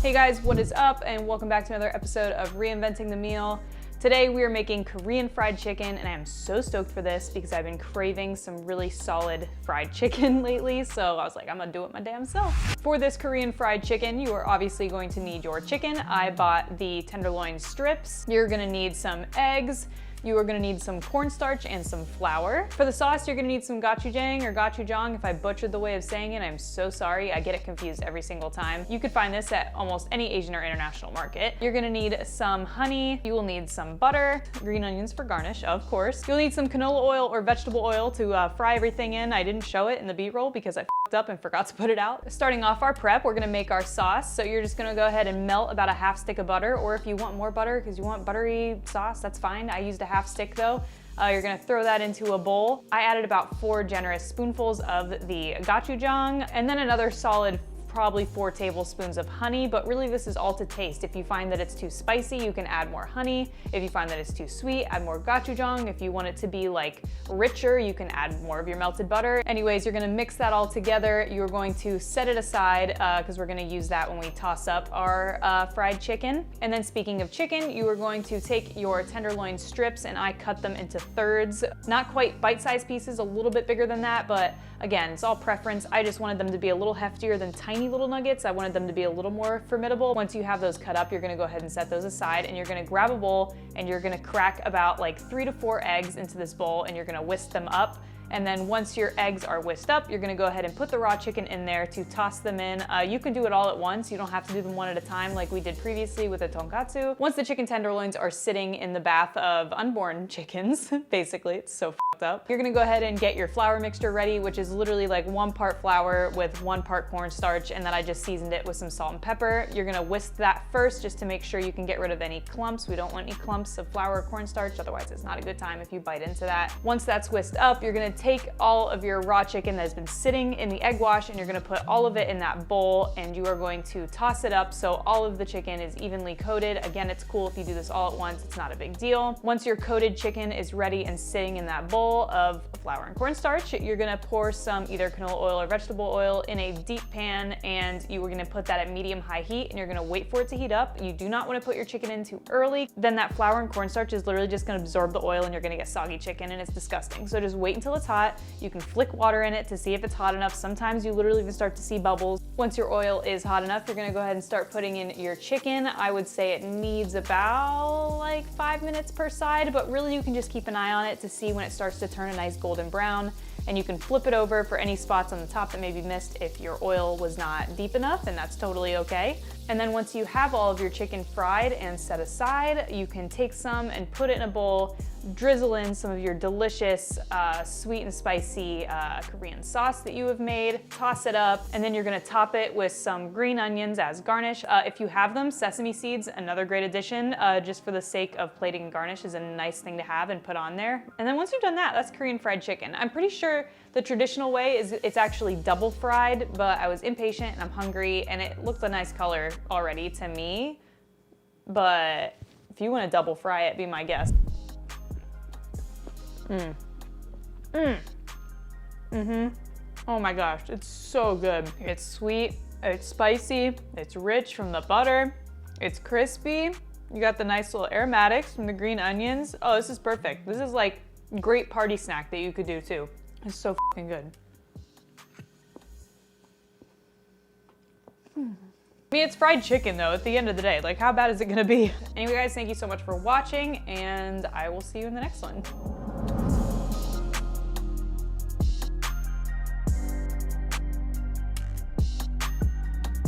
Hey guys, what is up? And welcome back to another episode of Reinventing the Meal. Today we are making Korean fried chicken, and I am so stoked for this because I've been craving some really solid fried chicken lately, so I was like, I'm gonna do it my damn self. For this Korean fried chicken, you are obviously going to need your chicken. I bought the tenderloin strips. You're gonna need some eggs. You are gonna need some cornstarch and some flour. For the sauce, you're gonna need some gochujang or gochujang. If I butchered the way of saying it, I'm so sorry. I get it confused every single time. You could find this at almost any Asian or international market. You're gonna need some honey. You will need some butter, green onions for garnish, of course. You'll need some canola oil or vegetable oil to fry everything in. I didn't show it in the B-roll because I f***ed up and forgot to put it out. Starting off our prep, we're gonna make our sauce. So you're just gonna go ahead and melt about a half stick of butter, or if you want more butter because you want buttery sauce, that's fine. I used a half stick though. You're gonna throw that into a bowl. I added about 4 generous spoonfuls of the gochujang, and then another solid probably 4 tablespoons of honey, but really this is all to taste. If you find that it's too spicy, you can add more honey. If you find that it's too sweet, add more gochujang. If you want it to be like richer, you can add more of your melted butter. Anyways, you're gonna mix that all together. You're going to set it aside because we're gonna use that when we toss up our fried chicken. And then speaking of chicken, you are going to take your tenderloin strips, and I cut them into thirds. Not quite bite-sized pieces, a little bit bigger than that, but again, it's all preference. I just wanted them to be a little heftier than tiny little nuggets. I wanted them to be a little more formidable. Once you have those cut up, you're gonna go ahead and set those aside, and you're gonna grab a bowl and you're gonna crack about like 3 to 4 eggs into this bowl, and you're gonna whisk them up. And then once your eggs are whisked up, you're gonna go ahead and put the raw chicken in there to toss them in. You can do it all at once. You don't have to do them one at a time like we did previously with the tonkatsu. Once the chicken tenderloins are sitting in the bath of unborn chickens, basically, it's so f***ed up, you're gonna go ahead and get your flour mixture ready, which is literally like 1 part flour with 1 part cornstarch, and then I just seasoned it with some salt and pepper. You're gonna whisk that first just to make sure you can get rid of any clumps. We don't want any clumps of flour or cornstarch, otherwise it's not a good time if you bite into that. Once that's whisked up, you're gonna take all of your raw chicken that has been sitting in the egg wash, and you're gonna put all of it in that bowl, and you are going to toss it up so all of the chicken is evenly coated. Again, it's cool if you do this all at once, it's not a big deal. Once your coated chicken is ready and sitting in that bowl of flour and cornstarch, you're gonna pour some either canola oil or vegetable oil in a deep pan, and you are gonna put that at medium-high heat, and you're gonna wait for it to heat up. You do not wanna put your chicken in too early. Then that flour and cornstarch is literally just gonna absorb the oil, and you're gonna get soggy chicken, and it's disgusting. So just wait until it's hot. You can flick water in it to see if it's hot enough. Sometimes you literally even start to see bubbles. Once your oil is hot enough, you're gonna go ahead and start putting in your chicken. I would say it needs about like 5 minutes per side, but really you can just keep an eye on it to see when it starts to turn a nice golden brown. And you can flip it over for any spots on the top that may be missed if your oil was not deep enough, and that's totally okay. And then once you have all of your chicken fried and set aside, you can take some and put it in a bowl, drizzle in some of your delicious sweet and spicy Korean sauce that you have made, toss it up, and then you're gonna top it with some green onions as garnish. If you have them, sesame seeds, another great addition, just for the sake of plating and garnish is a nice thing to have and put on there. And then once you've done that, that's Korean fried chicken. I'm pretty sure the traditional way is it's actually double fried, but I was impatient and I'm hungry, and it looked a nice color already to me. But if you want to double fry it, be my guest. Oh my gosh, it's so good. It's sweet, it's spicy, it's rich from the butter, it's crispy. You got the nice little aromatics from the green onions. Oh, this is perfect. This is like a great party snack that you could do too. It's so fucking good. I mean, it's fried chicken though, at the end of the day. Like, how bad is it gonna be? Anyway guys, thank you so much for watching, and I will see you in the next one.